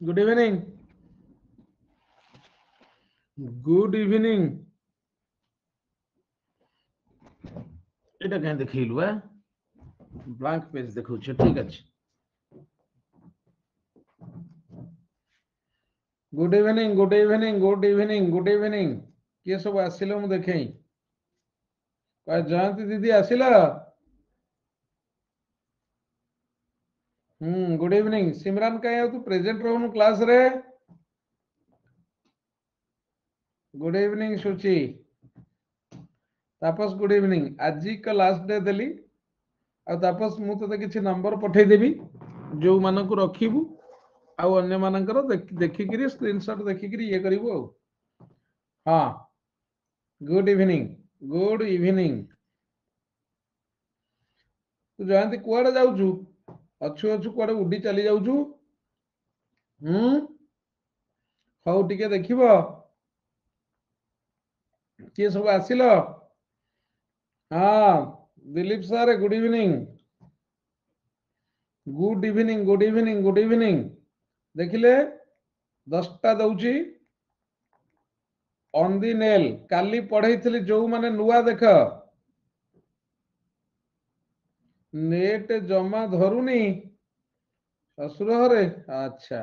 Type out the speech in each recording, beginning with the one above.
Good evening good evening এটা কেন দেখিলু blank page দেখুছে ঠিক আছে good evening good evening good evening good evening किए सब आसिल मु देखे जयंती दीदी आसिल गुड इवनिंग सिमरान कहीं तू प्रेजेंट रहनु क्लास रे गुड इवनिंग सुची तापस गुड इवनिंग आज का लास्ट डे देली आ तापस मु तो किसी नंबर पठे देबी जो मानक रखिबू आउ अन्य मानकर देखिकरी स्क्रीनशॉट देखिकरी ये करिवो हाँ गुड इवनिंग गुड इवनिंग तू जयंती कुआडे जाउछु अच्छु अच्छु कुआडे उडी चली जाउछु हौ टिके देखिबो किए सब आसिल हाँ Dilip sir good evening good evening good evening good evening देखिले 10टा दउची ऑन दी नेल काली पढ़ेइथिली जो माने नुआ देख नेट जमा धरुनी ससुर घरे अच्छा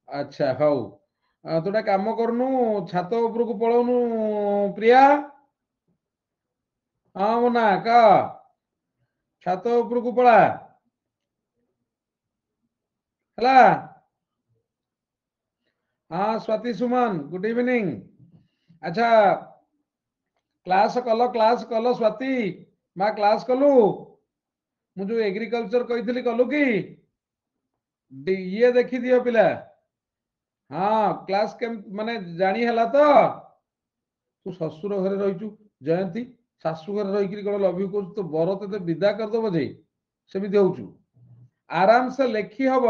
अच्छा हौ तोटा काम करनु छात ऊपर को पळौनु प्रिया हाँ मुना का छात ऊपर को पळा हला हाँ स्वाति सुमन गुड इवनिंग अच्छा क्लास कल स्वाति मा क्लास कलु मुझे एग्रीकल्चर कही कलु कि ये देखी दियो पिला हाँ क्लास के माने जानी हला तो तू ससुर घरे रहीचु जयंती शाशु घरे रही कौन लव यू कर तो बर ते विदा करदब जे सेमती होचु आराम से लेखी हम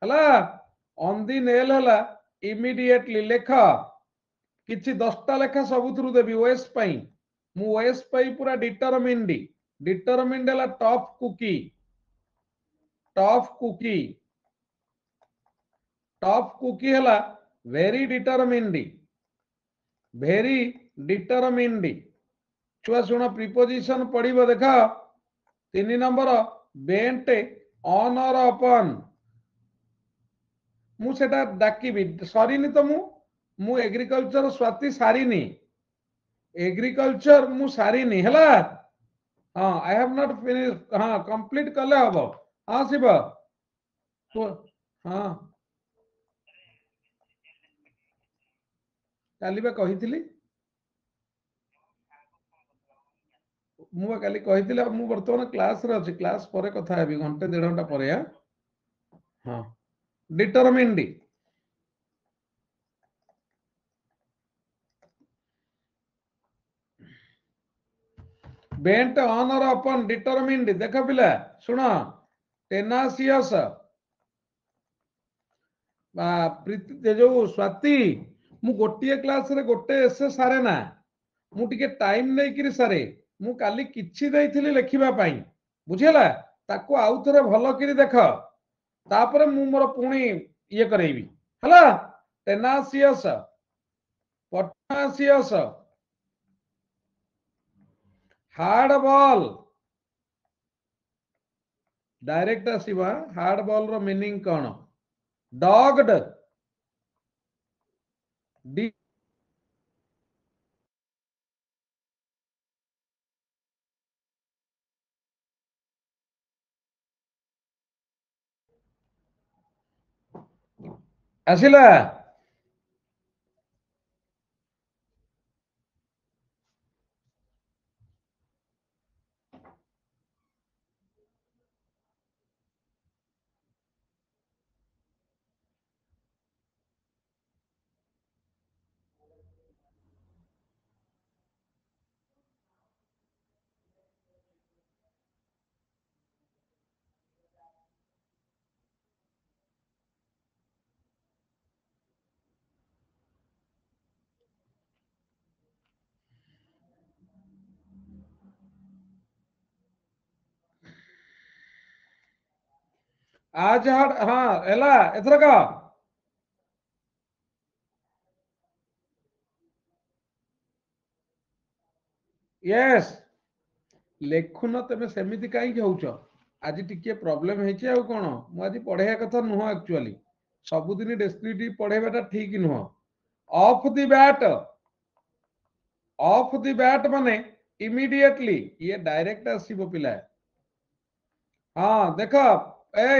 हला ऑन दी नेल हला इमीडिएटली लेख किछि 10टा लेखा सबुथरु देबी ओएस पई मु ओएस पई पूरा डिटरमिन्ड हला टॉप कुकी हला वेरी डिटरमिन्ड छुआ शुण प्रिपोजिशन पढ़िबो देख 3 नंबर बेंट ऑन और अपन मु सेटा डाकिबी सरीनी तो मु एग्रीकल्चर स्वाति सारिनी एग्रीकल्चर मु सारिनी हला हाँ आई हैव नॉट फिनिश हाँ कंप्लीट कले हबो हाँ शिव तो हाँ काली बा कहिथिली मु काली कहिथिली मु वर्तमान क्लास रे अछि क्लास परे कथा हेबी घंटे 1.5 घंटा परे हाँ डिटरमिन्ड बेंट ऑन और अपन डिटरमिन्ड देख पिला सुन टेनासियस जो स्वाति मु गोटे क्लास रे गोटे एसे सारे ना मु टिके टाइम नै करी सारे मु काली किछि दैथिली लेखिबा पई बुझिला ताको आउ थरे भलो करी देख तापरे मु मोर पुणी ये करेबी हला tenacious pertinacious hard ball direct आसीबा हार्ड बॉल रो मीनिंग कोन डॉग्ड डी आसिला आज हाँ एला एथर का यस लेखुन तमे सेमिति काई होउछ आज टिके प्रॉब्लम हेछि आ कोन मु आज पढेया कथा नुह एक्चुअली सबुदिन डेस्क्रिप्टिव पढेबाटा ठीक नुह ऑफ द बैट माने इमीडिएटली ये डायरेक्ट आसीबो पिला हाँ देख ए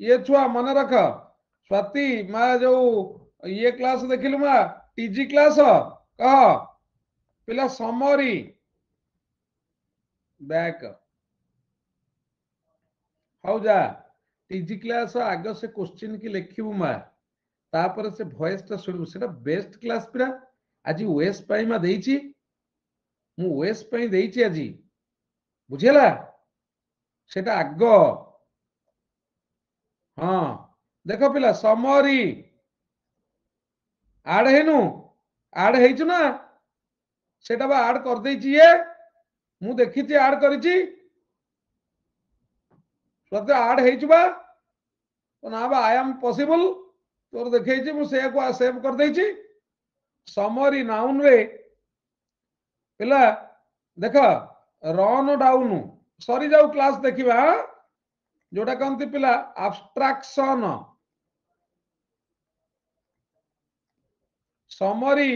ये छुआ मन रख स्वाति मा जो ये क्लास देखिलु मा टीजी क्लास कह पिला समरी बैक हाउ जा टीजी क्लास आग से क्वेश्चन की लिखिबु मा तापर से वॉइस ता सुनबु सेटा बेस्ट क्लास पिरा आज ओएस पाई मा देइची मु ओएस पाई देइची आज बुझेला सेटा आग हाँ देख पिला समरी आड हेनु आड हेइछु ना सेटा बा आड कर देइची ये मु देखिची आड करिची सत्य आड हेइछु बा तो ना बा आई एम पॉसिबल तोर देखैची मु से को सेव कर देइची समरी नाउन रे पिला देख रन डाउन सरी जाऊ क्लास देखिबा जोटा कहती पिला अब्स्ट्रैक्शन समरी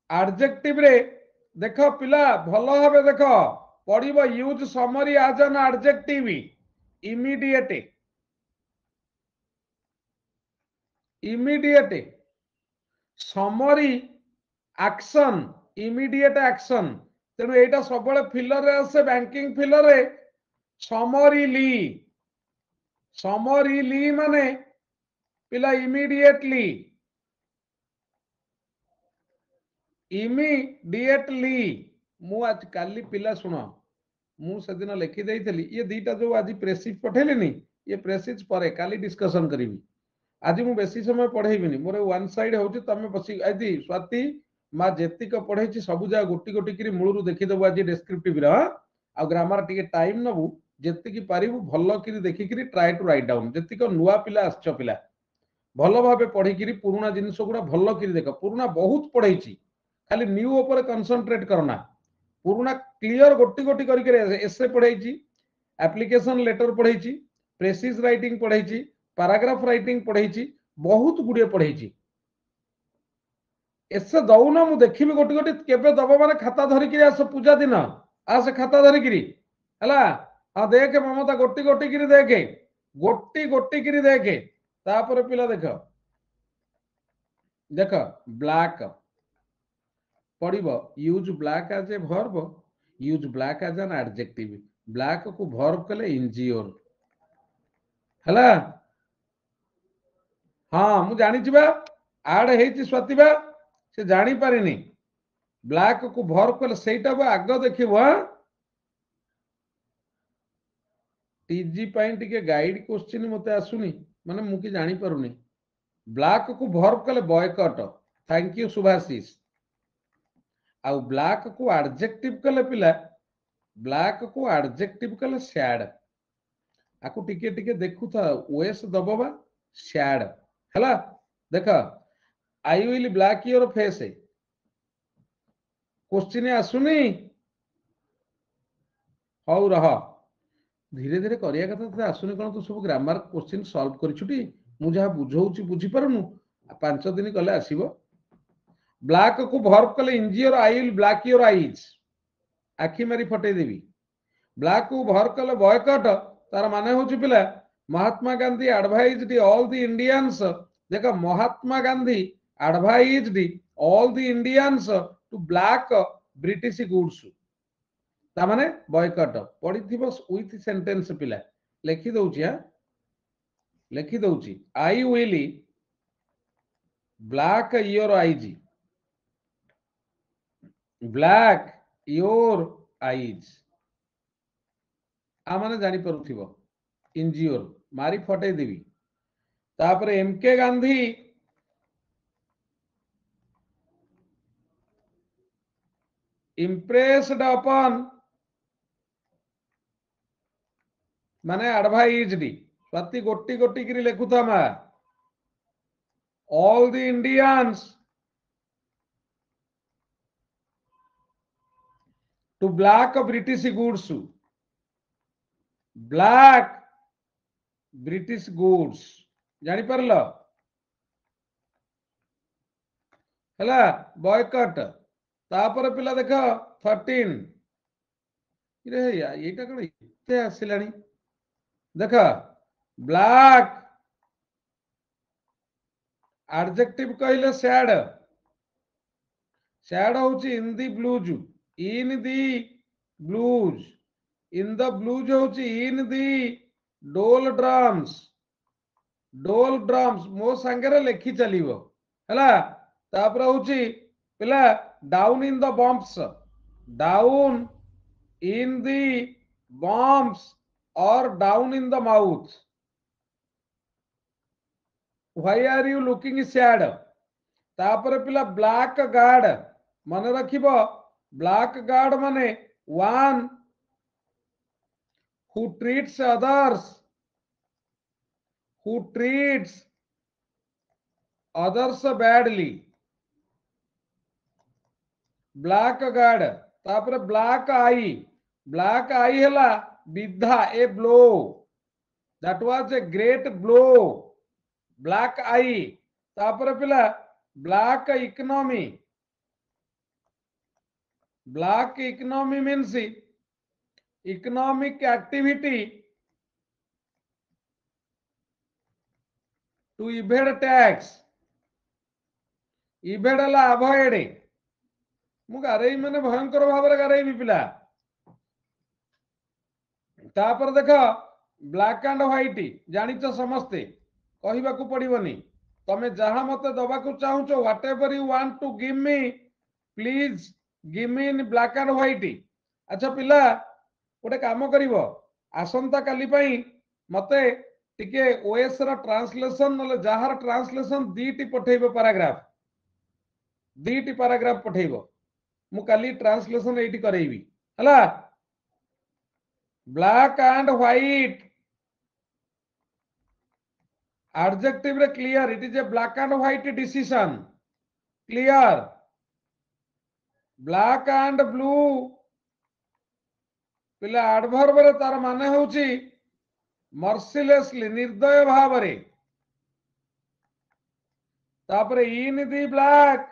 एडजेक्टिव रे देख पिला भल भाबे देख पड़िबो use summary as an adjective immediate summary action immediate action तेणु एटा सब फिलर रे आसे बैंकिंग फिलर रे समरीली माने पिला इमीडिएटली मु आज काली पिला सुनो मु से दिन लिखि देइथली ये दीटा जो आज प्रेसिज पठेलिनी ये प्रेसिज परे काली डिस्कशन करिवि आज मु बेसी समय पढ़ेबिनी मोर वन साइड होउची तमे बसी आदि स्वाति मा जेतिक पढ़ेछि सब जा गोटी गोटी करी मूलरू देखि दबो आज डिस्क्रिप्टिव रा आ ग्रामर टिके टाइम नबु जेतिकी पारिबु भल्लो करी देखि करी ट्राई टू राइट डाउन जेतिक नुवा पिला आछो पिला भल भाबे पढ़ी करी पुराना जिनिस गुडा भल्लो करी देख पुराना बहुत पढ़ेछि खाली न्यू ऊपर कंसंट्रेट करना पुराना क्लियर गोटी गोटी करके एसे पढ़ेछि एप्लीकेशन लेटर पढ़ेछि प्रेसिज राइटिंग पढ़ेछि पैराग्राफ राइटिंग पढ़ेछि बहुत गुड़िए पढ़ेछि एसे दउन मु देखिबि गोटी गोटी केबे दबो माने खाता धरि करी आस पूजा दिन आसे खाता धरि करी हला हां देख ममता गोटी गोटी करी देखे गोटी गोटी करी देखे तापर पिला देख देख ब्लैक पड़िबो use black as a verb use black as an adjective black को वर्ब कले इंजियोर हला हाँ मु जानी छिबा आड हेछि स्वातिबा से जानी पारिनी ब्लैक को वर्ब कले सेटा बा आग देखिबो हां टीजी पाइन टिके गाइड क्वेश्चन मते आसुनी माने मु की जानी पारुनी ब्लैक को वर्ब कले बॉयकॉट थैंक यू सुभाषिस आउ ब्लैक को एडजेक्टिव कले पिला ब्लैक को एडजेक्टिव कले सैड आकु टिके टिके देखु था ओएस दबबा सैड हला देख I will black your face question आसुनी हौ रह धीरे धीरे करिया कथा तो आसुनी कोन तू सब ग्रामर क्वेश्चन सॉल्व करिछुटी मु जहा बुझौची बुझी परनु 5 दिन कले आसीबो ब्लैक को वर्ब कले इंजियर I will black your eyes आखि मारी फटे देबी ब्लैक को वर्ब कले बॉयकॉट तार माने होची पिला Mahatma Gandhi advised all the Indians देखो Mahatma Gandhi advised all the Indians to black British goods ता माने बॉयकॉट पढी थिबो विथ सेंटेंस पिला लिखि दउची हां लिखि दउची I will black your eyes black your eyes आ माने जानी परुथिबो इंजियोर मारी फटे देवी तापर एमके गांधी इम्प्रेस्ड अपॉन माने एडवाइज्ड स्वाति गोटी गोटी करी लेखुथा मा all the Indians to black British goods, black British goods जानी परल हैला बॉयकट। तापर पिला देख 13 रे एटा कोन इते आसिलानी देख ब्लैक एडजेक्टिव कहले सैड, सैड होची in the blues, in the blues, in the blues होची इन दी डोल ड्रम्स, डोल ड्रम्स मो संगे लेखि चलिबो हैला। तापर होची पिला down in the dumps, down in the dumps और down in the mouth. Why are you looking sad? तापर पिला ब्लैक गार्ड मन रखिबो, ब्लैक गार्ड माने one who treats others, who treats others badly, blackguard. तापर black eye हैला विधा a blow, that was a great blow, black eye. तापर पिला black economy, black economy means economic activity to evade tax, evade हला avoid, मु गारेई माने भयंकर भाव रे गारेई पिला। तापर देख ब्लैक एंड व्हाइट जानिच समस्ते कहबा को पड़िबनी, तमे जहा मते दबा को चाहुचो whatever you want to give me please give me in black and white. अच्छा पिला गोटे काम करिवो, आसंता काली पई मते टिके ओएस रा ट्रांसलेशन नले जहार ट्रांसलेशन दीटी पठेइबो, पैराग्राफ दीटी पैराग्राफ पठेइबो, मु काली ट्रांसलेशन एटी करेइबी हला। ब्लैक एंड व्हाइट adjective रे clear, it is a black and white decision, clear। black and blue पिला adverb रे तार माने होची mercilessly निर्दय भाव रे। तापर in the black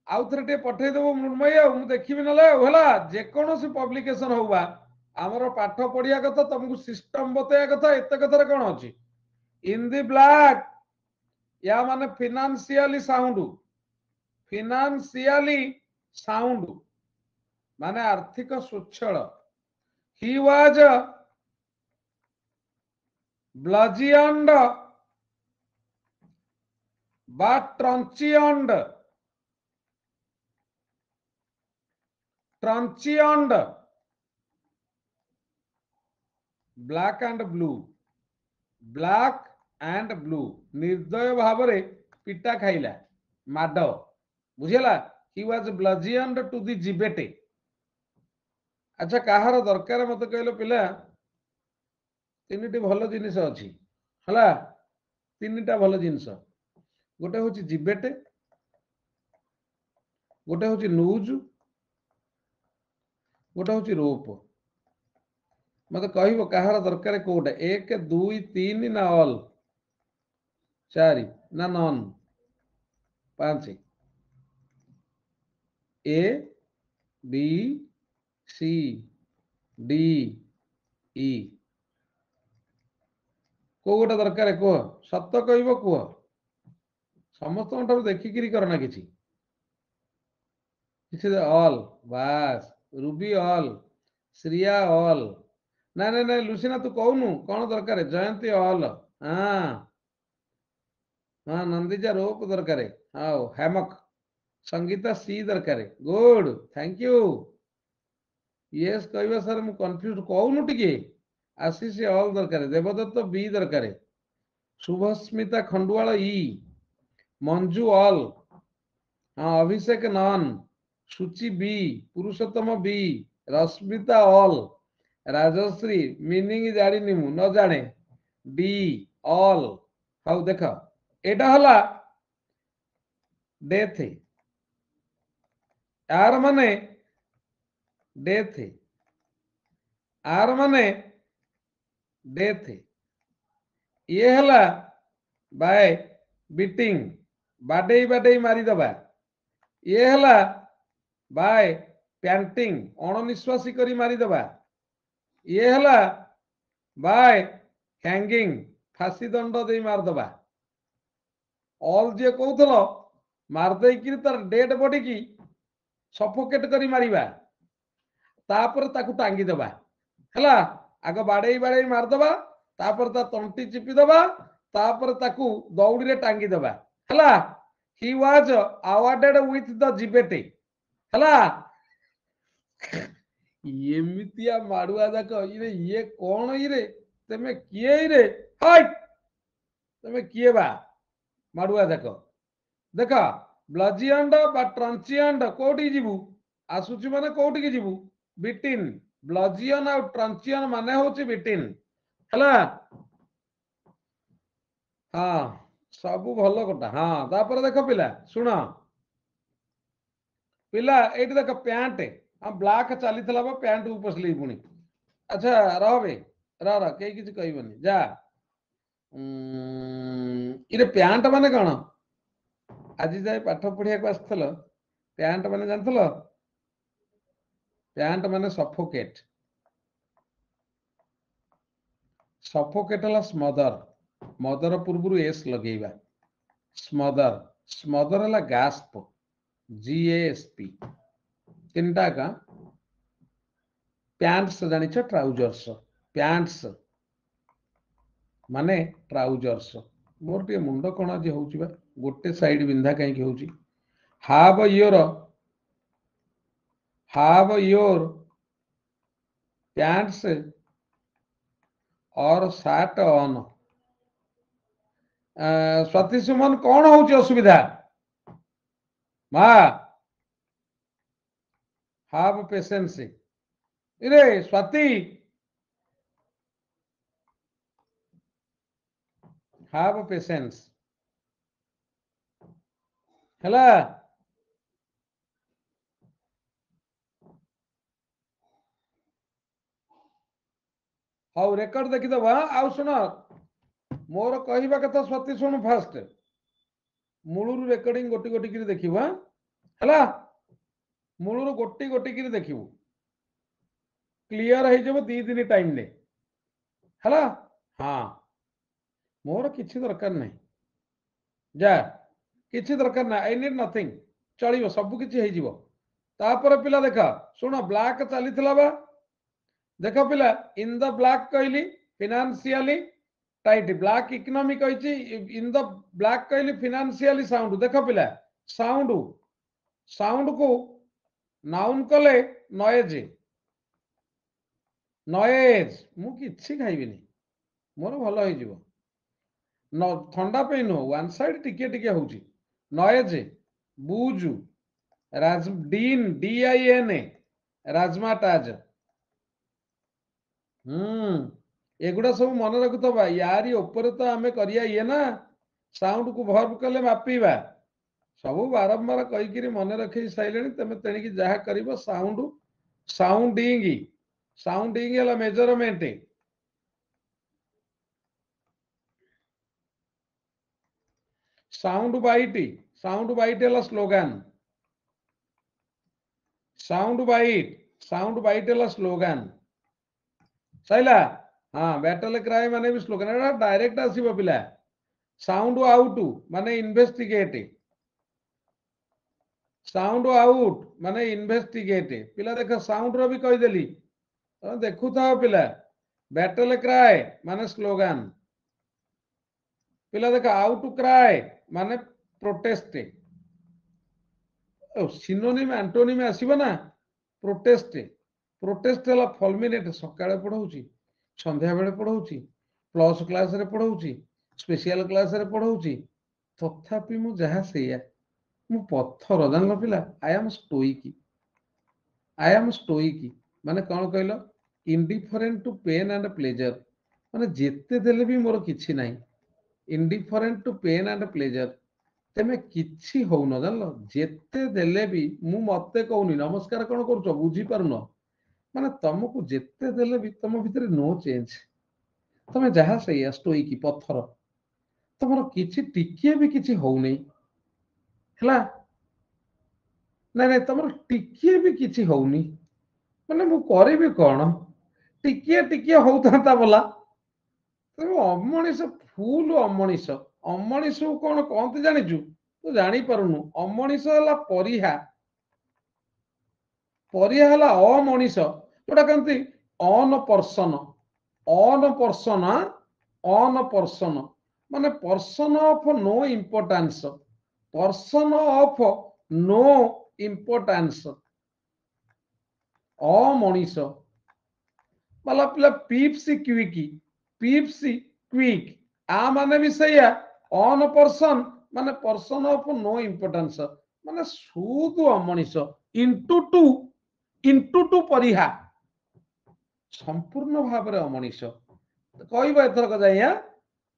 आउ थरे पठे देबो मृण्मय, मु देखिबि नले होला जे कोनोसी पब्लिकेशन होबा आमर पाठ पढ़िया कथा, तुमको सिस्टम बताया कथा, एते कथार कौन अच्छी इन दी ब्लैक या माने फिनांशियली साउंड, फिनांशियली साउंड माने आर्थिक स्वच्छल। ही वाज ब्लजियंड बा truncheoned, truncheoned black and blue, black and blue निर्दय भाव रे पिटा खाइला माड बुझेला। He was bludgeoned to the जिबेटे। अच्छा कहार दरकार मत कहलो पिला तीनटी भल जिनिस अछि हला, तीनटा भल जिनिस, गोटे होची जिबेटे, गोटे होची न्यूज, गोटे होची रोप। मत कहबो कहार दरकार कोटा, 1 2 3 ना ऑल, 4 ना none, 5 A B C D E को गोटे दरकार कह, सत कहबो कह, समस्त देखिकी करना किसी ऑल बास, रूबी ऑल, श्रिया ऑल, ना ना ना लुसिना तू कहनु कौन दरकार, जयंती ऑल, हाँ हाँ नंदीजा रोप दरकार, हाँ हेमक संगीता सी दरकार, गुड थैंक यू। यस कहबा सर मु कंफ्यूज कहनु टिके, आशीष ऑल दरकार, देवदत्त बी दरकार, शुभस्मिता खंडवाल ई, मंजू ऑल, हाँ अभिषेक नॉन, Suchi B, Purushottam B, Rashmita all, Rajashree meaning जानी मु न जाने डी ऑल। हाउ देख एटा हला डेथ, आर माने डेथ, आर माने डेथ, ये हला बाय बीटिंग, बाडे बाडे मारी दबा, ये हला बाय पैंटिंग, अणनिश्वासी करी मारी दबा, ये हला बाय हैंगिंग, फांसी दंड दे मार दबा। ऑल जे कहूथलो मार दे कि तार डेड बॉडी की सफोकेट करी मारिबा, तापर ताकू टांगी दबा हला, आग बाडे बाडे मार दबा, तापर ता तंटी चिपी दबा, तापर ताकू दौड़ी रे टांगी दबा हला। He was awarded with the gibbet हला। एमितिया माडुआ जाक इरे ये कौन इरे, तमे किए इरे, हाय तमे किए बा माडुआ जाक देख ब्लजियंड बा ट्रांचियंड कोठी जीवु, आसुची माने कोठी की जीवु, बिटिन, ब्लजियन और ट्रांचियन माने होची बिटिन हला। हाँ सब भल कटा। हाँ तापर देख पिला सुन, पिला एठी देख पैंट, हम ब्लैक चली पैंट को पसली पुणी। अच्छा रह बे, रह कई किसी कहबनी जा। इरे पैंट माने कौन, आज जाए पाठ पढ़िया को आसथल, पैंट माने जानथल, पैंट माने सफोकेट, सफोकेट हला स्मदर, मदर पूर्व एस लगेगा, स्मदर, स्मदर हला गास्प, GASP, तीन टा का। पैंट्स जानिछ ट्राउजर्स, पैंट्स माने ट्राउजर्स। मोर टे मुंड कोन आज होउची बा, गोटे साइड बिंधा कहीं होउची। हाव योर पैंट्स और शर्ट ऑन। स्वाति सुमन कौन होउची असुविधा, मा हाव पेशेंस। इरे स्वाति हाव पेशेंस हला। हाउ रेकर्ड देखी दबा। आउ सुन मोर कहवा कथा स्वाति सुन, फास्ट मूलरू रेकर्डिंग गोटी गोटी किरी देखिबा हला, मूलरू गोटी गोटी किरी देखिबू, क्लियर है जब दी दिन टाइम ने हला। हाँ मोर किछि दरकार नहीं, जा किछि दरकार ना, आई नीड नथिंग, चलिबो सब किछि हे जिवो। तापर पिला देखा सुन, ब्लैक चलीथिला बा, देख पिला इन द ब्लैक कहली फिनान्शियली टाइट, ब्लैक इकोनॉमी कहिछि, इन द ब्लैक कहली फिनान्शियली साउंड। देख पिला साउंड, साउंड को नाउन कले नॉइज, नॉइज मु किछि खाइबिनी, मोर भल हो जिवो, ठंडा पे नो वन साइड टिके टिके होउची, नॉइज, बूजु, राज डीन DIN, राजमाटाज। एगुड़ा सब मन रखुवा, यारी ऊपर तो आम करिया ये ना, साउंड को भर्व कले मापिबा, सब बारंबार कहीकि मन रखी सारे तुम तेणिक जहाँ कर साउंड, साउंडिंग, साउंडिंग है measurement, sound bite, sound bite है स्लोगान, साउंड बाइट है स्लोगान सैला। हाँ बैटल क्राई माने भी स्लोगान डायरेक्ट आसीबो पिला। साउंड आउट माने इन्वेस्टिगेट, साउंड आउट माने इन्वेस्टिगेट, पिला देख साउंड रो भी कहि देली, देखु था पिला, बैटल क्राई माने स्लोगान, पिला देख आउट क्राई माने प्रोटेस्ट, सिनोनिम एंटोनिम आसीबो ना, प्रोटेस्ट, प्रोटेस्ट हला फुलमिनेट, सकाळे पढौची, संध्या बेले पढौची, प्लस क्लास रे पढौची, स्पेशल क्लास रे पढौची, तथापि मु जहा सेया मु पत्थर जानल पिला। I am stoic, I am stoic माने कौन कहलो, indifferent to pain and pleasure, माने जेते देले भी मोर किछि नाही, indifferent to pain and pleasure, तेमे किछि होउन जानलो जेते देले भी मु मते कहूनी नमस्कार कोन करूछ बुझी पारुनो माने तुमको जेते देले भी तुम भितर नो चेंज तमे जहा सही स्टोई की पत्थर तुमर किछि टिकिए भी किछि होउ नै हला नै नै तुमर टिकिए भी किछि होउनी माने मु करबी कोन टिकिए टिकिए होउतांता बोला तुम अमणिस फुल अमणिस अमणिस कोन कहते जानिचु तू जानी पारुनु अमणिस हला परिहा परिहा हला अमणिस जोटा कहते अन पर्सन माने person of no importance person of no importance अमणिस वाला पिला पीप्सी क्विक आ माने भी सैया ऑन पर्सन माने पर्सन ऑफ नो इम्पोर्टेंस माने सुदु अमणिस इनटू टू परिहा संपूर्ण भाव रे अमणिस कहबो एथरक जाइया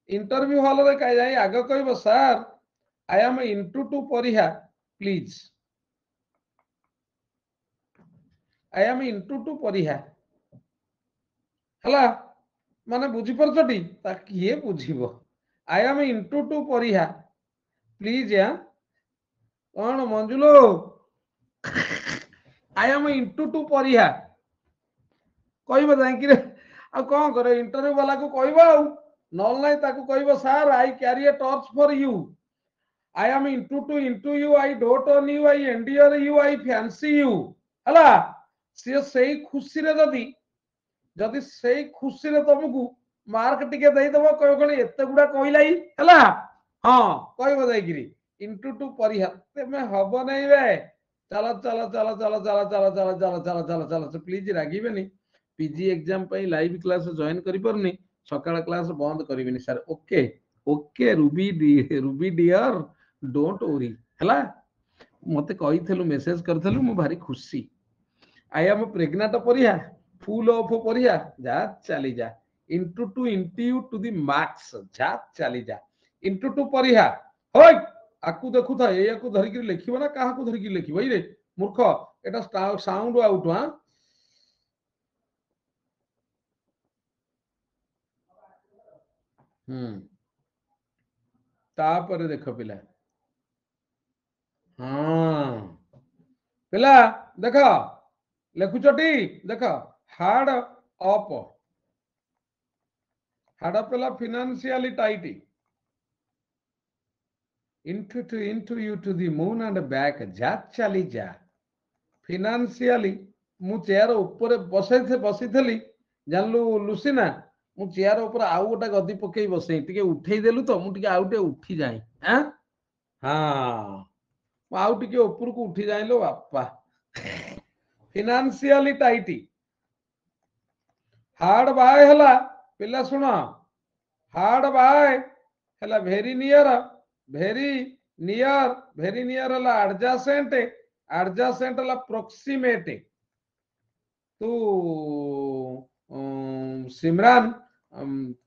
इंटरव्यू हॉल रे कह जाई आगे कहबो sir I am into to परिहा please I am into to परिहा हला माने बुझी परछटी ता किए बुझिबो आई एम इनटू टू परिहा प्लीज या कौन मंजुलो आई एम इनटू टू परिहा कहबो जाई रे आ कौन करे इंटरव्यू वाला को कहबो आ नॉल नहीं ताको कहबो sir I carry a torch for you I am into you I don't own you I endear you I fancy you हला से सही खुशी रे जदि सेई खुशी रे तुमको मार्क टिके देई दबो कहो कोन एते गुडा कहलाई हला हां कहबो जाई गिरी इनटू टू परिहा तेमे हबो नै बे चलो चलो चलो चलो चलो चलो चलो चलो चलो चलो चलो प्लीज रागिबेनी पीजी एग्जाम पई लाइव क्लास जॉइन करि परनी सकाळ क्लास बंद करिवेनी sir okay okay Ruby dear don't worry हला मते कहिथलु मेसेज करथलु मु भारी खुशी आई एम प्रेग्नेंट परिहा फुल ऑफ परिहा जा चली जा into you to the max जा चली जा इनटू टू परिहा होय आकु देखु था ए आकु धरि के लिखिबो ना काहा को धरि के लिखिबो रे मूर्ख एटा साउंड आउट हां तापर देख पिला हाँ पिला देख लिखुचटी देख हार्ड अप पिला financially tight into you to the moon and back जा चली जा फिनान्शियली मु चेयर ऊपर बसैथली जानलु लुसिना मु चेयर ऊपर आउ गोटा गदी पकई बसई टिके उठेई देलु तो मु टिके आउटे उठी जाई हां हां मु आउ टिके ऊपर को उठी जाइलो बापा फिनान्शियली टाइट हार्ड बाय हला पिला सुनो हार्ड बाय हला वेरी नियर हला एडजासेंट हला प्रोक्सीमेट तू सिमरान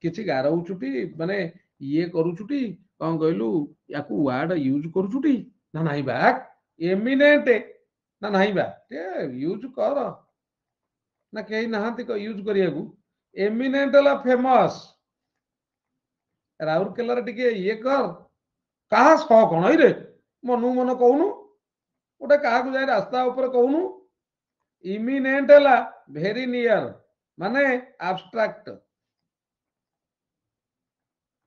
किछि गारौछुटी माने ये करूछुटी कौन कहलु याकू वर्ड यूज करूछुटी ना नहीं बा एमिनेंट ना नहीं बा यूज कर ना कहीं नहांती को यूज करियाकू एमिनेंट हला फेमस राउरकेला टिके ये कर कहा सह कौन रे मनु मन कहूनु गोटे क्या जाए रास्ता ऊपर कहूनु इमिनेंट हला वेरी नियर माने एब्स्ट्रैक्ट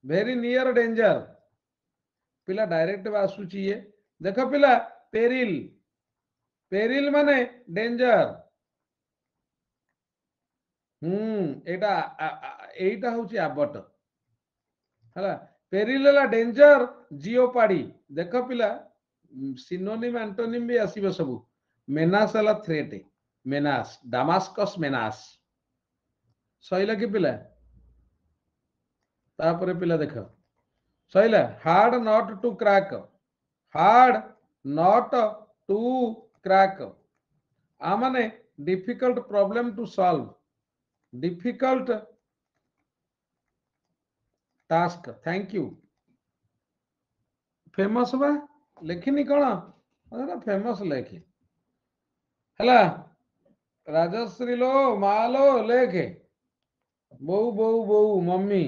वेरी नियर डेंजर पिला डायरेक्ट आसुची ये देख पिला पेरिल पेरिल माने डेंजर एटा एटा होची आबट हला पेरिल हला डेंजर जियोपाडी देख पिला सिनोनिम एंटोनिम भी आसीबो सब मेनास हला थ्रेट मेनास डामास्कस मेनास सहिला कि पिला तापरे पिला देख सहिला hard not to crack hard not to crack आ माने difficult problem to solve difficult task thank you famous बा लेखिनी कौन फेमस लेखे हला राजश्री लो मालो लेखे बोऊ बोऊ बोऊ मम्मी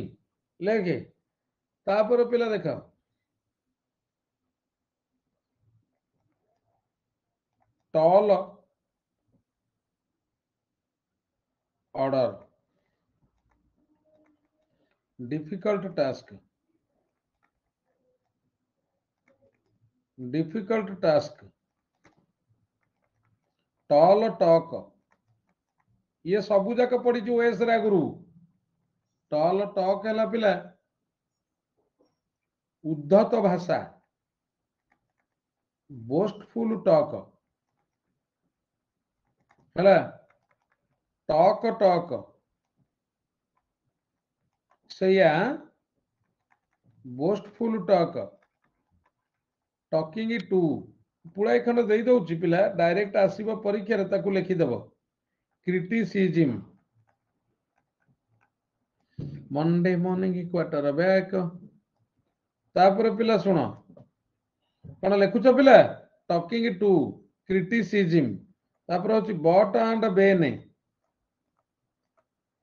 लेखे तापर पिला देख tall order difficult task tall talk ये सबू जाक पड़ी ओएस रे आगुरु टॉल टॉक है पिला उद्धत भाषा बोस्टफुल टॉक है टॉक टॉक सैया बोस्टफुल टॉक टॉकिंग टू पुराई खंड दे दउची पिला डायरेक्ट आसीबो परीक्षा रे ताकू लिखि देबो criticism Monday morning quarter back तापर पिला सुनो कौन लिखुच पिला टॉकिंग टू क्रिटिसिज्म तापर होची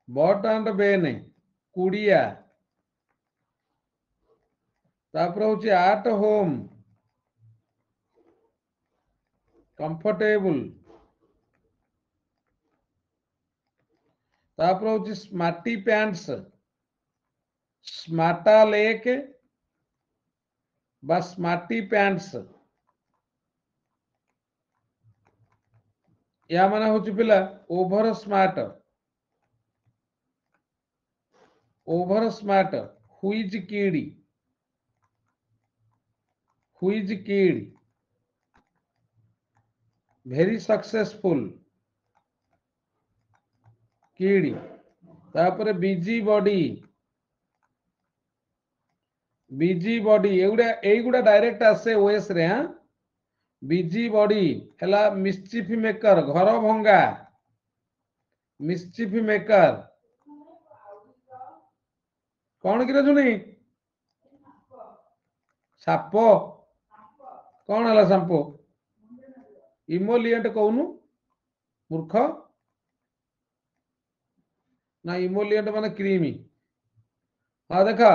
बट एंड बेने कुड़िया तापर होची एट होम कंफर्टेबल तापर होची स्मार्टी पैंट्स स्मार्टा लेक बा स्मार्टी पैंट्स या माने होची पिला over smart whiz kid very successful kid तापर बिजी बॉडी एगुड़ा डायरेक्ट आसे ओएस रे हां बिजी बॉडी हैला मिस्चिफ मेकर घर भंगा मिस्चिफ मेकर कौन कि रजुनी साप कौन है सांपो इमोलिएंट कहूनु मूर्ख ना इमोलिएंट माने क्रीमी हाँ देखा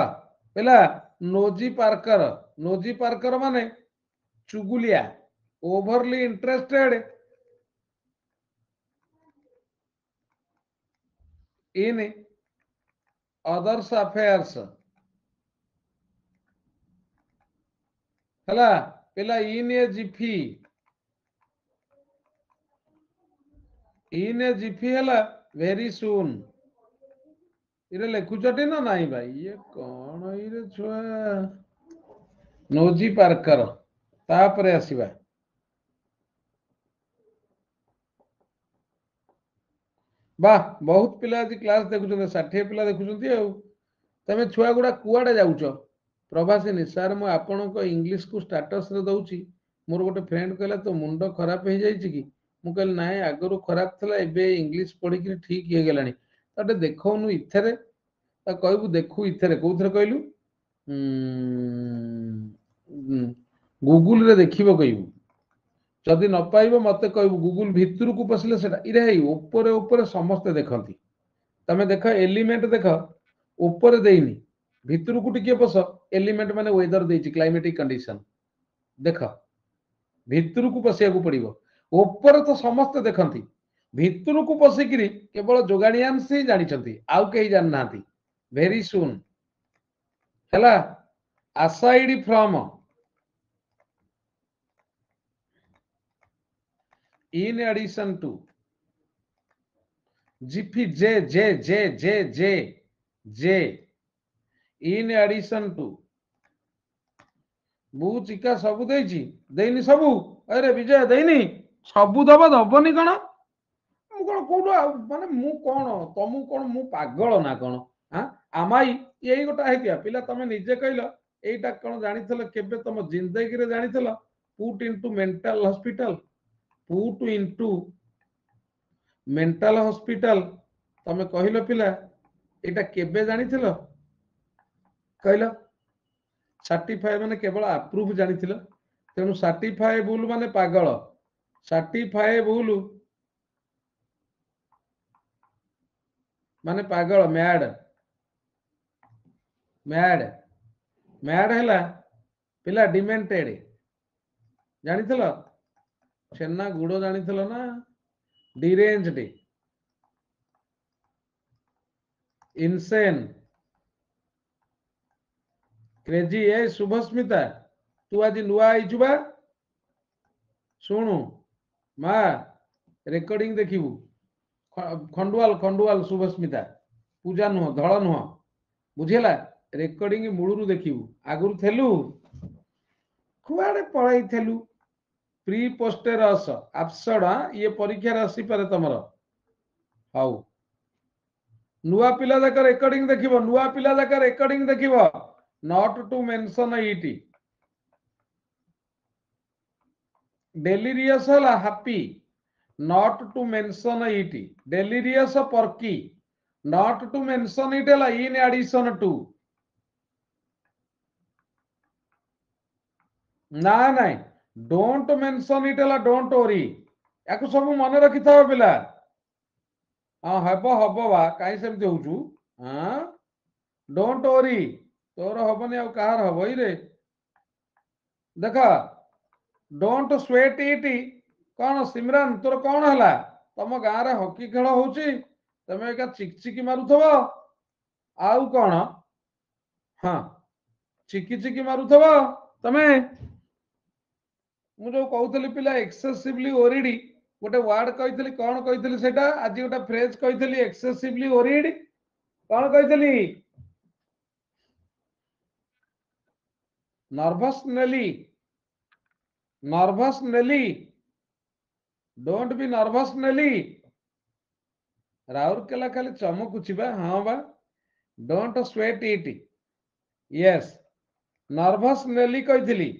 पहला नोजी पार्कर माने चुगुलिया overly interested in others affairs हला पहला इन ए जिफी हला वेरी सून इरे लिखुचटी ना नहीं भाई ये कौन इरे छुआ नोजी पार्कर तापरे आसीबा वाह बहुत पिला आज क्लास देखुछन 60 पिला देखुछंती आ तमे छुआ गुडा कुआडे जाउछो प्रभासिनी सर मु आपन को इंग्लिश को स्टेटस रे दउची मोर गोटे फ्रेंड कहला तो मुंडो खराब हो जाइछि कि मु कहल नाय आगरु खराब थला एबे इंग्लिश पढी कि ठीक हे गेलानी तटे देखौनु इथरे ता कहबु देखु इथरे कोथरे कहलु गूगल रे देखिबो कहबु जदि न पाइबो मते कहबु गूगल भितर को पसले सेटा इरे हे ऊपर ऊपर समस्त देखंती तमे देख एलिमेंट देख ऊपर देइनी भितर को टिके पस एलिमेंट माने वेदर देइछि क्लाइमेटिक कंडीशन देख भितर को पसिया को पड़िबो ऊपर तो समस्त देखंती भितर को पसिकिरी केवल जोगानियान से जानि छंती आउ केही जान नांती वेरी सून हैला aside from in addition to jiffy j in addition to बू चिका सबू देइछि देइनी सबू अरे विजय देइनी सबू दबनी कौन मु कौन कोडो माने मु कौन तमु कौन मु पागल ना कौन हां आमाई यही गोटा हेतिया पिला तमे निजे कहलो एटा कौन जानिथलो केबे तम जिंदगी रे जानिथलो put into mental hospital put into mental hospital तमे कहिलो पिला एटा केबे जानिथलो कहलो सर्टिफाई माने केवल अप्रूव जानिथिल तेणु सर्टिफाएबल माने पागल सर्टिफाएबल माने पागल मैड मैड मैड हैला पिला डिमेंटेड जानिथिल छेना गुड़ जानिथिल ना डिरेंज्ड इनसेन क्रेजी ए शुभस्मिता तू आज नुआ आईचु बा शुणु मा रेकर्डिंग देखिबू खंडुआल खंडुआल शुभस्मिता पूजा नुह धड़ नुह बुझेला रेकर्डिंग मूलरू देखिबू आगुरु थेलु कुआडे पळाई थेलु प्री पोस्टेरस एब्सर्ड ये परीक्षा आसी पारे तमर हाउ नुआ पिला जाक रेकर्डिंग देखिबो नुआ पिला जाक रेकर्डिंग देखिबो not to mention it delirious हला happy not to mention it delirious perky not to mention it हला इन एडिशन टू ना ना डोंट मेंशन इट हला डोंट वरी याकु सब मन रखि थाओ पिला हां हबो हबो बा काई सेमति होउछु हां डोंट वरी तोर हबनी आ कहार हबई रे देखा डोंट स्वेट इट कौन सिमरन तोर कौन हला तम गाँ रे हॉकी खेल होउची तमे एका चिकचिकी मारुथबो आउ कौन हाँ चिकी चिकी मारुथबो तमे मु जो कहतली पिला एक्सेसिवली ओरिड गोटे वर्ड कहितली कौन कहितली सेटा आज गोटे फ्रेज कहितली एक्सेसिवली ओरिड कौन कहितली nervous Nelly nervous Nelly don't be nervous Nelly Rourkela खाली चमकुची बा हाँ बा don't sweat it yes nervous Nelly कहितली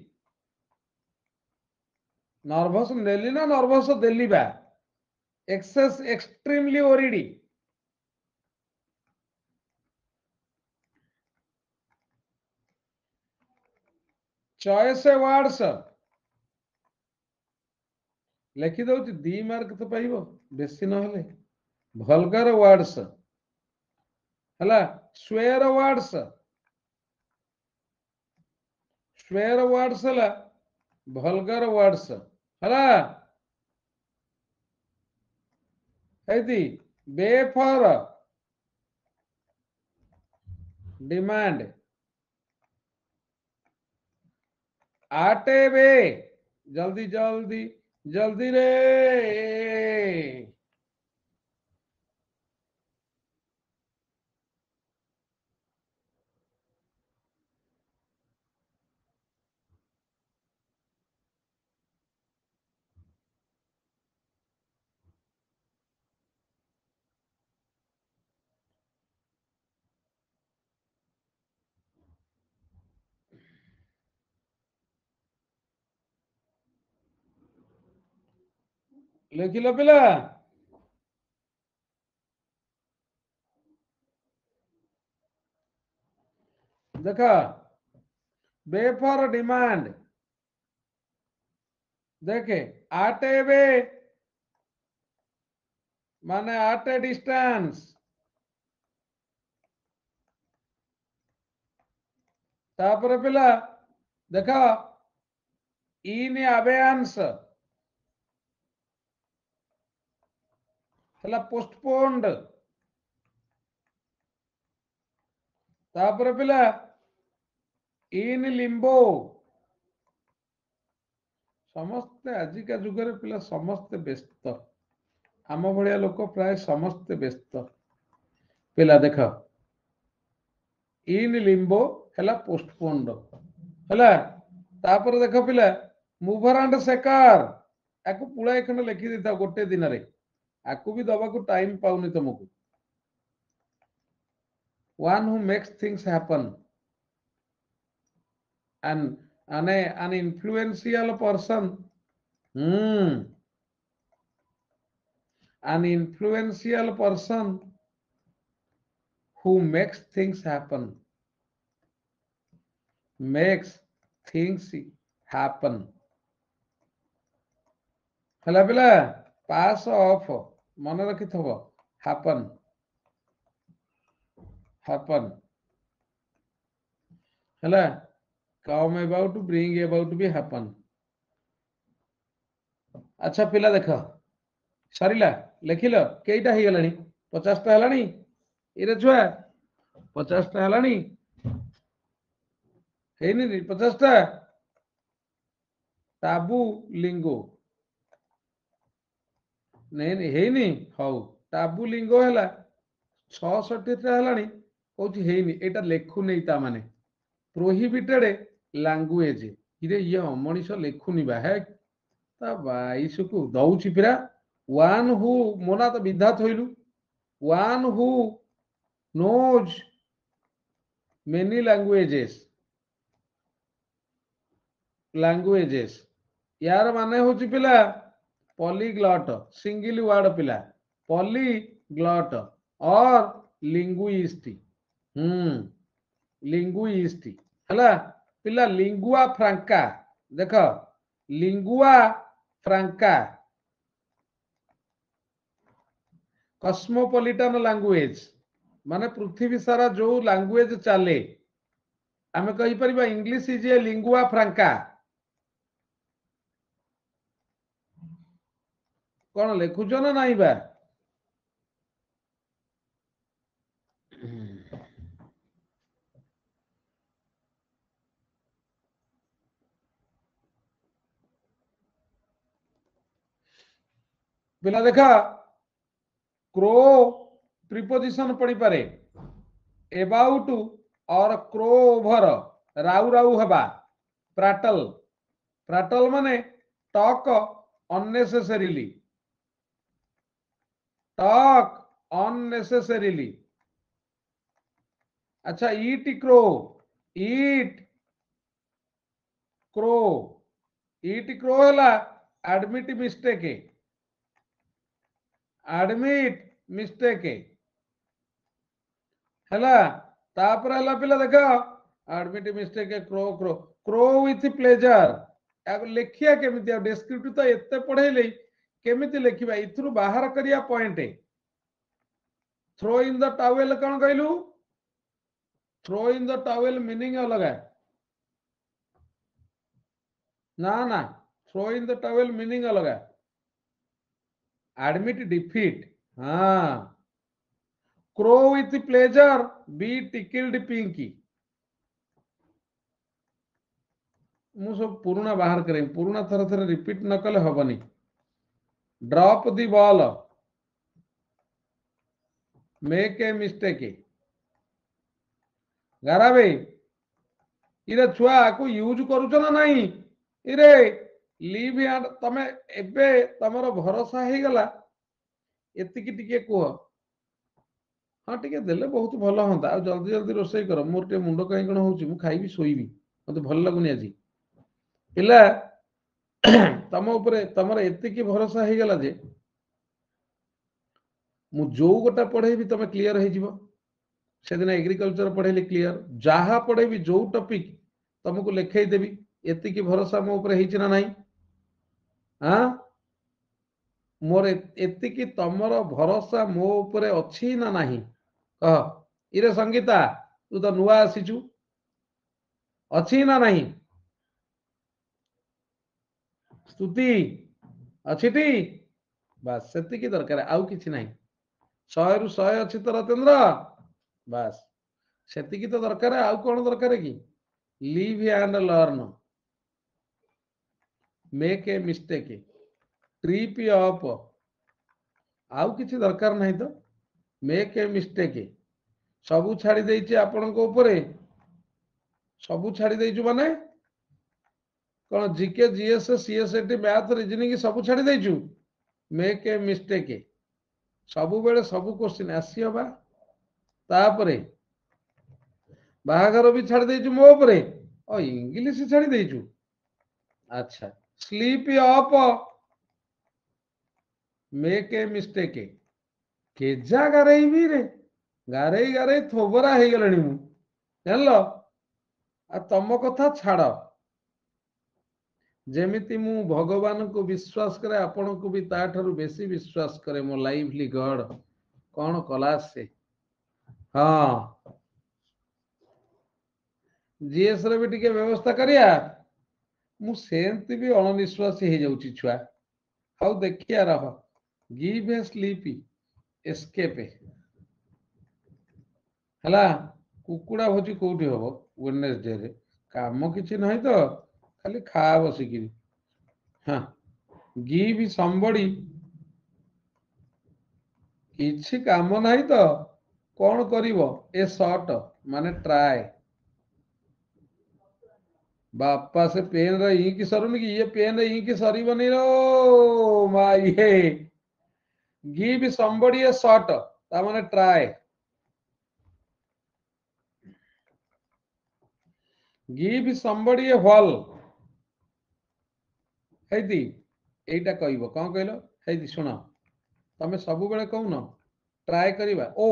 नर्वस नेली ना नर्वस देली बा excess extremely wordy choice words लिखि दउची 2 मार्क तो पाइबो बेसी न होले वल्गर वर्ड्स हला स्वेयर वर्ड्स हला वल्गर वर्ड्स हला हैदी बे फॉर डिमांड आटे बे जल्दी जल्दी जल्दी रे लिखिल पिला देखा बे फॉर डिमांड देखे आटे बे माने आटे डिस्टेंस तापर पिला देखा इन अबेयांस हला पोस्टपोन्ड तापर पिला इन लिंबो समस्ते आजिका जुगरे पिला समस्ते व्यस्त आम भलिया लोक प्राय समस्ते व्यस्त पिला देख इन लिंबो हला पोस्टपोन्ड हला तापर देख पिला मूवर एंड सेकर याकू पुळाए खंड लिखि देता गोटे दिन रे आकू भी दबा को टाइम पाउनी तुमको one who makes things happen and an influential person an influential person who makes things happen makes things happen ହେଲା ପିଲା pass off ମନେ ରଖିଥବ happen ହେଲା come about bring about B happen अच्छा पिला देख सरिला लेखिल केईटा ହେଇଗଲାଣି 50ଟା ହେଲାଣି ଇରେ ଛୁଆ 50ଟା ହେଲାଣି ହେଇନି 50ଟା टाबू लिंगो नहीं ହେଇନି ହଉ टाबू लिंगो ହେଲା 66ଟା ହେଲାଣି କହୁଛି ହେଇନି ଏଇଟା ଲେଖୁନି ତା ମାନେ प्रोहिबिटेड लैंग्वेज इरे ये अमनिष लेखुनी बा है ता बाईस को दउची पिरा वन हु मोना तो विधा थइलु one who knows many languages यार माने होची पिला पॉलीग्लॉट सिंगल वर्ड पिला पॉलीग्लॉट और लिंग्विस्ट लिंग्विस्ट हला पिला लिंगुआ फ्रांका देख लिंगुआ फ्रांका कस्मोपोलिटन लैंग्वेज माने पृथ्वी सारा जो लैंग्वेज चले आमे कहि परिबा English is a lingua franca कौन लिखुछ ना नहीं बा पिला देखा क्रो प्रीपोजिशन पड़ी पारे एबाउट और क्रो ओवर राउ राउ हबा प्राटल प्राटल माने टॉक अननेसेसरीली टॉक अननेसेसरीली अच्छा ईट क्रो ईट क्रो हला एडमिट मिस्टेक हला तापर हला पिला देखा admit mistake crow crow crow with pleasure लेखिया केमिति डिस्क्रिप्टिव तो एते पढ़ेले केमिति लेखिबा इथरु बाहर करिया point throw in the towel कौन कहलु throw in the towel meaning अलग है ना throw in the towel meaning अलग है एडमिट डिफीट हाँ crow with pleasure be tickled pinky मु सब पुराना बाहर करें पुराना थर थर रिपीट न कले हबनी drop the ball make a mistake गाराबे इरे छुआ को यूज करूछ ना नहीं इरे लीव एंड तमे एबे तमरो भरोसा हे गला एतिकी टिके को हाँ टिके देले बहुत भलो होंता आ जल्दी जल्दी रोसई कर मोर टे मुंडो कहीं कोन होउची मु खाइबी सोईबी मते भल लागुनी आजी इला तम ऊपर तमर एतिकी भरोसा हे गला जे मु जो गोटा पढ़ेबी तमे क्लियर हे जीवो से दिन एग्रीकल्चर पढ़ेली क्लियर जहा पढ़ेबी जो टॉपिक तुमको लिखाई देबी एतिकी भरोसा मो ऊपर हेछि ना नहीं हां मोर एतिकी तमर भरोसा मो ऊपर अछि ना नहीं कह इरे संगीता तू तो नुआ आसीचु अछि ना नहीं स्तुति अछि टी बस सेतिकी दरकार आउ किछि नहीं 100 रु 100 अछि तो रतेंद्र बस सेतिकी तो दरकार आउ कोन दरकार की live and learn make a mistake trip up आउ किछि दरकार नहीं तो मेक ए मिस्टेक सबू छाड़ी देछि आपन को ऊपर सबू छाड़ी देछु माने कोन GK GS CST math reasoning सबू छाड़ी देछु मेक ए मिस्टेक सबू बेले सबू क्वेश्चन आसी बा तापरे बाहागर भी छाड़ी देछु मो ऊपर ओ इंग्लिश छाड़ी देछु अच्छा sleep up make a mistake के जा गारे भी रे गारे गारे थोबरा हे गलणी मु जानलो आ तम कथा छाड़ जेमिति मु भगवान को विश्वास करे आपण को भी ताठारु बेसी विश्वास करे मो लाइवली गॉड कौन कला से हाँ जीएस रे भी टिके व्यवस्था करिया मु सेंति भी अणनिश्वासी हो जाउची छुआ हाउ देखिया रह गिव ए स्लीपी एस्केप हला कुकुड़ा भोजी कोठी हबो वेडनेसडे रे काम किछि नहीं तो खाली खा बसिकी हाँ गिव समबडी किछि काम नहीं तो कौन करिवो ए शॉट माने ट्राई बापा से पेन रे इंक सरुनी कि ये पेन रे इंक सरीबनी रो माई हे गिव समबडी ए शॉट ता माने try give somebody a whirl हेदी एटा कहइबो कोन कहलो हेदी सुनो तमे सब बेले कहून ट्राई करिवा ओ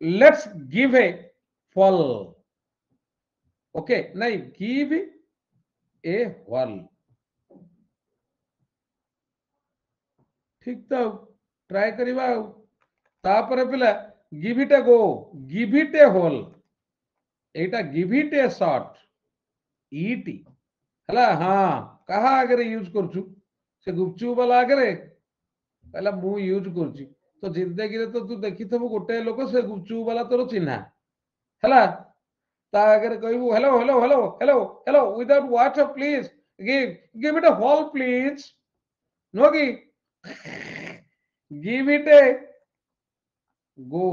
let's give a fall okay नहीं गिव ए व्हॉल ठीक तो ट्राई करिवा तापरे पिला give it a go give it a whirl एटा गिव इट ए शॉट ईटी हला हाँ कहा आगे यूज करछु से गुपचुप वाला आगे कहला मु यूज करछि तो जिंदगी रे तो तू देखि थबु गोटे लोक से गुपचुप वाला तोर चिन्हा हला ता आगे कहबू hello hello hello hello hello without water please give it a whirl please no की give it a go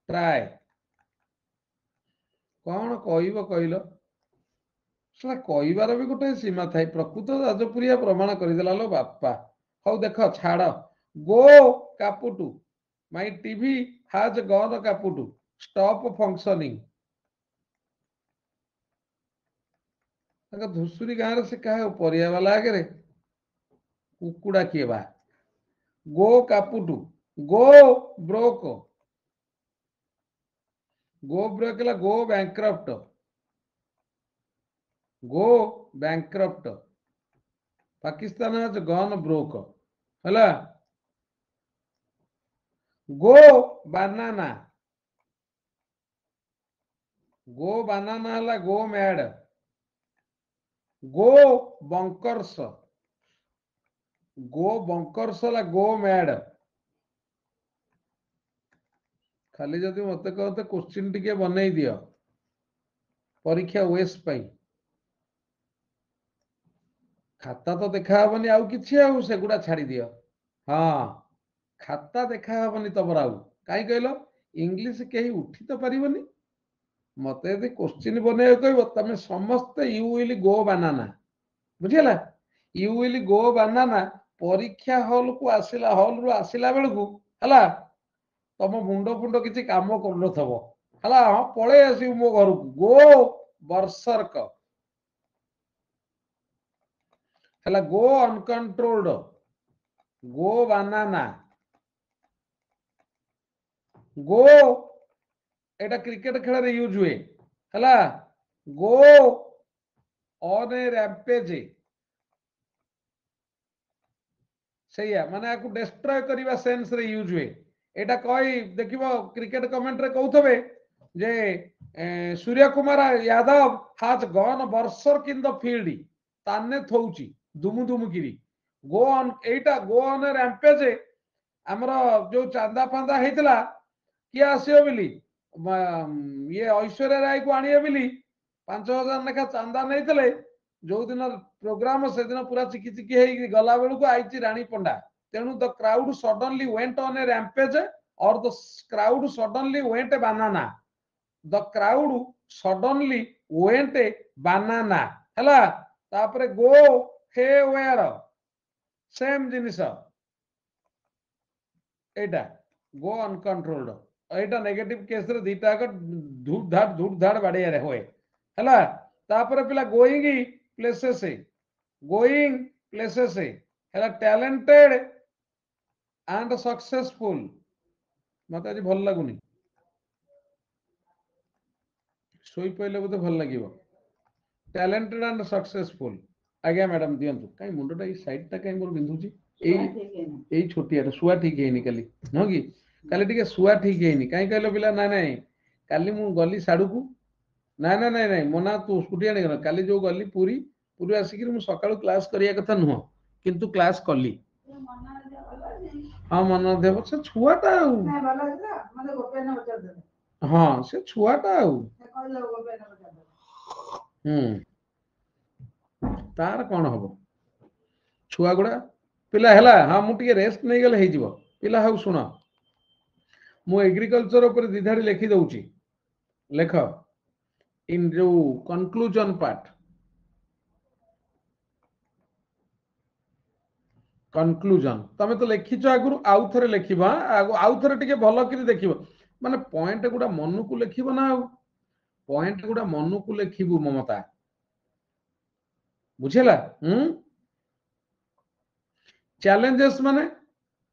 try कौन कहब कहल सेटा कहबार भी गोटे सीमा थाए प्रकृत राजपुरिया प्रमाण करदेला लो बापा हौ देख छाड़ go kaput my TV has gone kaput stop functioning धुसुरी गाँव रे से कहा परिया वाला आगे कुकुड़ा किए बा go kaput go broke go bankrupt Pakistan has gone broke हला गो बनाना हला गो मैड गो बंकर्स हला गो मैड खाली जदि मत कहते क्वेश्चन टिके बनई दियो परीक्षा वेस पाई खाता तो देखा हबनी आउ किछि आउ सेगुडा छाड़ी दियो हाँ खाता देखा हबनी तमर आउ काई कहलो इंग्लिश केही उठी तो परिबनी मत यदि क्वेश्चन बने कहब तमें समस्ते यू विल गो बनाना बुझीला यू विल गो बनाना परीक्षा हॉल को आसिला हॉल रु आसिला बेलकू हला तम मुंड फुंड किसी काम कर हला हाँ पळे आसिबू मो घर को गो बर्सर्क हला गो अनकंट्रोल्ड गो बनाना गो एटा क्रिकेट खेल रे यूज हुए हला गो ऑन ए रैम्पेज सैया माने आकु डिस्ट्रॉय करबा सेंस रे यूज हुए एटा कहि देखिबो क्रिकेट कमेंट रे कहउथबे जे Surya Kumar Yadav has gone berserk in the field ताने थौची दुमु दुमु गिरी go on Etah go on a rampage हमरो जो चांदा फांदा हेतला किए आसियो बिली ये ऐश्वर्या राय को आनिए बिली 5,000 लेखा चांदा नहीं जो दिन प्रोग्राम से दिन पूरा चिकी चिकी है गला बेलू को आई रानी पंडा तेणु the crowd suddenly went on a rampage or the crowd suddenly went a banana the crowd suddenly went a banana हला तापरे गो हे वेयर सेम जिनिस एटा गो अनकंट्रोल्ड एटा नेगेटिव केस रे दीटा का धूप धाड़ बाड़े रे होए हला तापरे पिला गोइंग प्लेसेस हला टैलेंटेड एंड सक्सेसफुल मत आज भल लगुनी ଶୋଇ ପଇଲେ ବୋଧେ ଭଲ ଲାଗିବ। Talented and successful. ଆଜ୍ଞା ମ୍ୟାଡାମ ଦିଅନ୍ତୁ। କାଇଁ ମୁଣ୍ଡଟା ଏଇ ସାଇଡଟା କାଇଁ ମୋର ବିନ୍ଧୁଛି? ଏଇ ଛୋଟିଆଟା ଶୁଆ ଠିକ ହେଇନି କାଲି, ନୁହଁ କି? କାଲି ଟିକେ ଶୁଆ ଠିକ ହେଇନି। କାଇଁ କହିଲ ପିଲା? ନାଇଁ ନାଇଁ, କାଲି ମୁଁ ଗଲି ସାଡୁକୁ। ନାଇଁ ନାଇଁ ନାଇଁ ନାଇଁ, ମୋ ନା ତୁ ସ୍କୁଟି ଆଣିଗଲ। କାଲି ଯୋଉ ଗଲି ପୁରୀ, ପୁରୀ ଆସିକିରି ମୁଁ ସକାଳୁ କ୍ଲାସ କରିବା କଥା ନୁହଁ, କିନ୍ତୁ କ୍ଲାସ କଲି। ହଁ ମନ ଦେବ, ସେ ଛୁଆଟା ଆଉ। ହଁ ସେ ଛୁଆଟା ଆଉ। ତାର କଣ ହବ? ଛୁଆ ଗୁଡା ପିଲା ହେଲା। ହଁ ମୁଁ ଟିକେ ରେଷ୍ଟ ନେଇଗଲେ ହେଇଯିବ। ପିଲା ହଉ ଶୁଣ, ମୁଁ ଏଗ୍ରିକଲଚର ଉପରେ ଦି ଧାଡି ଲେଖି ଦଉଛି। ଲେଖ ଇନ୍ ଯୋଉ କନକ୍ଲୁଜନ ପାର୍ଟ। କନକ୍ଲୁଜନ ତମେ ତ ଲେଖିଛ ଆଗରୁ, ଆଉ ଥରେ ଲେଖିବ। ଆଉ ଥରେ ଟିକେ ଭଲ କରି ଦେଖିବ, ମାନେ ପଏଣ୍ଟ ଗୁଡା ମନକୁ ଲେଖିବ ନା। ଆଉ ପଏଣ୍ଟ ଗୁଡା ମନକୁ ଲେଖିବୁ ମମତା, ବୁଝିଲା? ଚ୍ୟାଲେଞ୍ଜେସ୍ ମାନେ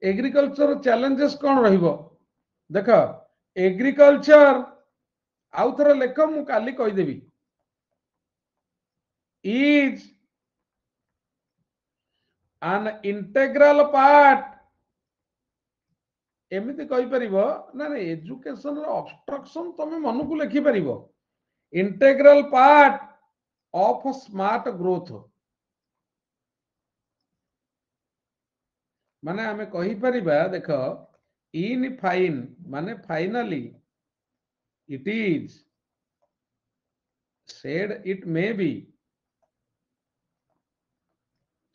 ଏଗ୍ରିକଲଚର ଚ୍ୟାଲେଞ୍ଜେସ୍ କଣ ରହିବ? ଦେଖ, ଏଗ୍ରିକଲଚର ଆଉ ଥରେ ଲେଖ, ମୁଁ କାଲି କହିଦେବି। ଇଜ an integral part, ଏମିତି କହିପାରିବ ନା? ଏଜୁକେସନ ଅବଷ୍ଟ୍ରକ୍ସନ ତମେ ମନକୁ ଲେଖିପାରିବ। Integral part of smart growth, ମାନେ ଆମେ କହିପାରିବା, ଦେଖ, ଇନ୍ ଫାଇନ୍ ମାନେ finally, it is, said it may be,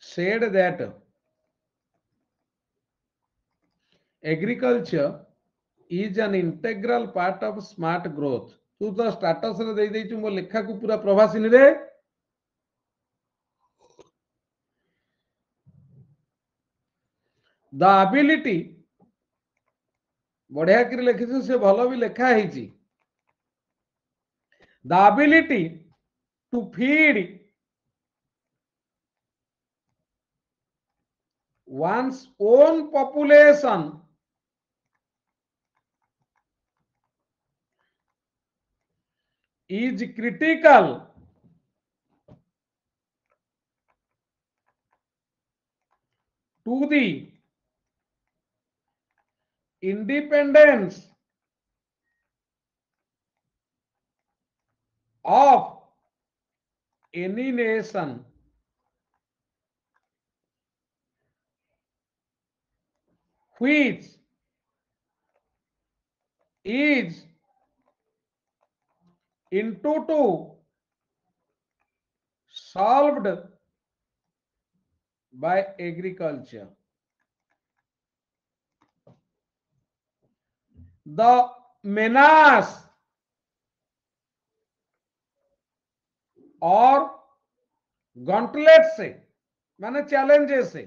said that agriculture is an integral part of smart growth। तू तो स्टाटस रे दे देइछु मो लेखा को पूरा प्रभासिनी रे। द एबिलिटी, बढ़िया कर लिखिछु, से भलो भी लेखा ହେଇଛି। The ability to feed one's own population is critical to the independence of any nation, which is into to solved by agriculture। The menace और गॉन्टलेट से माने चैलेंजेस से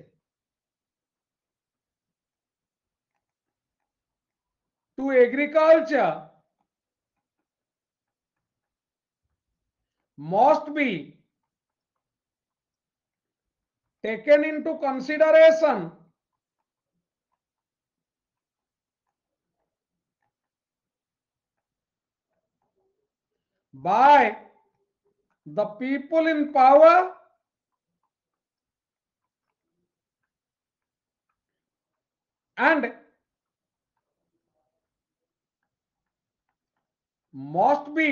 to agriculture must be taken into consideration by the people in power and must be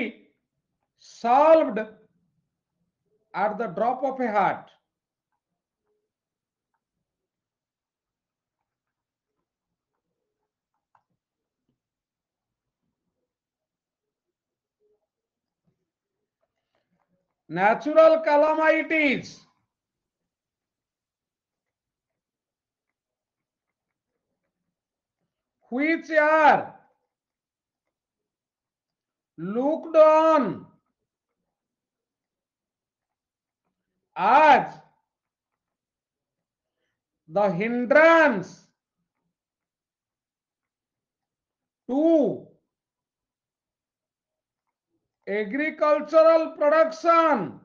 solved at the drop of a hat। natural calamities which are looked on as the hindrance to agricultural production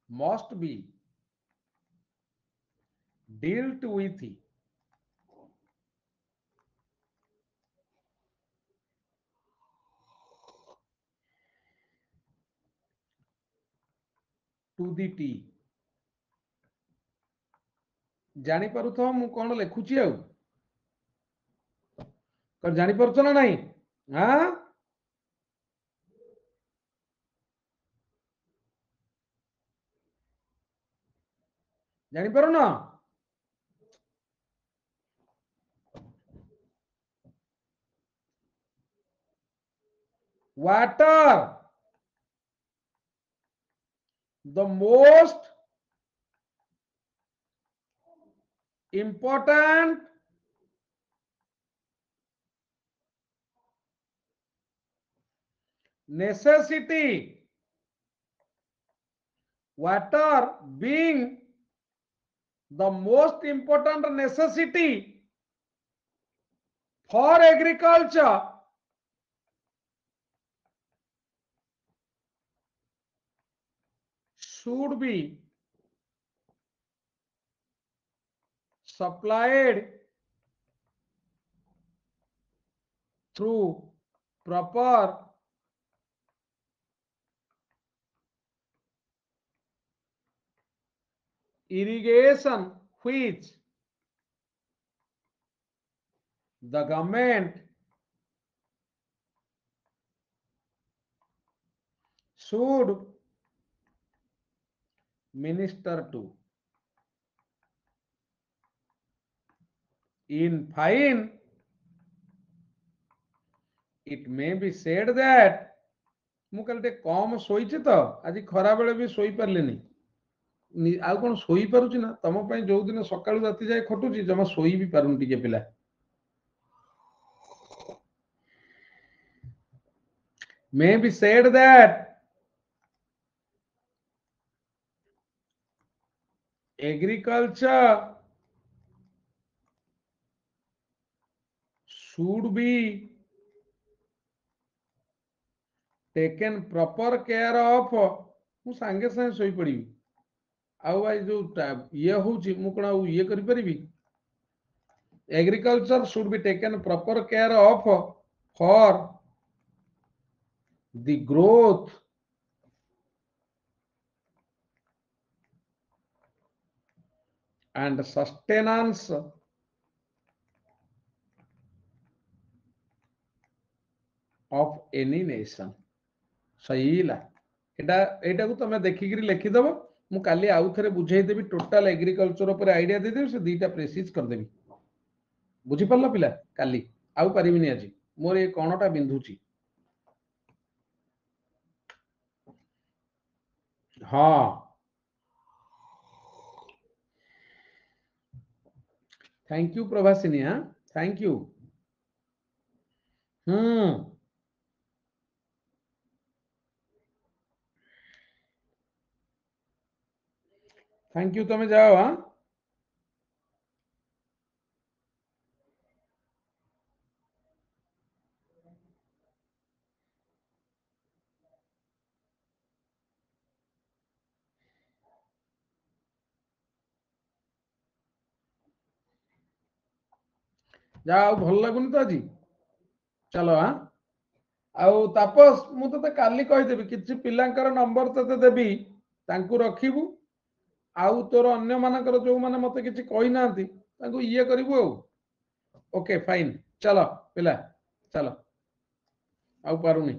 must be dealt with टू दी टी जानी पारुथो मु कोन लिखुची आउ कर जानी पारुछ ना नहीं हां जानी पारो ना water the most important necessity water being the most important necessity for agriculture should be supplied through proper irrigation which the government should minister to. In fine, it may be said that ମୁଁ କାଲି ଟିକେ କମ ଶୋଇଛି ତ ଆଜି ଖରା ବେଳେ ବି ଶୋଇ ପାରିଲିନି ଆଉ କଣ ଶୋଇ ପାରୁଛି ନା ତମ ପାଇଁ ଯୋଉ ଦିନ ସକାଳୁ ରାତି ଯାଏ ଖଟୁଛି ଜମା ଶୋଇ ବି ପାରୁନି ଟିକେ ପିଲା may be said that agriculture should be taken proper care of ମୁଁ ସାଙ୍ଗେ ସାଙ୍ଗେ ଶୋଇ ପଡିବି ଆଉ ଭାଇ ଯୋଉ ଇଏ ହଉଛି ମୁଁ କଣ ଆଉ ଇଏ କରିପାରିବି agriculture should be taken proper care of for the growth and sustenance of any nation सहीला एटा एटा को तमे देखिकरी लिखिदब मु काली आउ थरे बुझेई देबी टोटल एग्रीकल्चर ऊपर आईडिया दे देबी से दीटा प्रेसिज कर देबी बुझी पल्ला पिला काली आउ परिबिनी आज मोर ए कोनटा बिंधुची हां थैंक यू प्रभासिनी हां थैंक यू थैंक यू तमे जाओ हां जाओ भल लागुनी तो आज चलो हां आउ तापस मु तो काली कहि देबी किछि पिलांकर नंबर तते देबी तांकु रखिबु आउ तोर अन्य मानकर जो माने मते किछि कहि नांती तांकु इये करिवु ओके फाइन चलो पिला चलो आउ पारुनी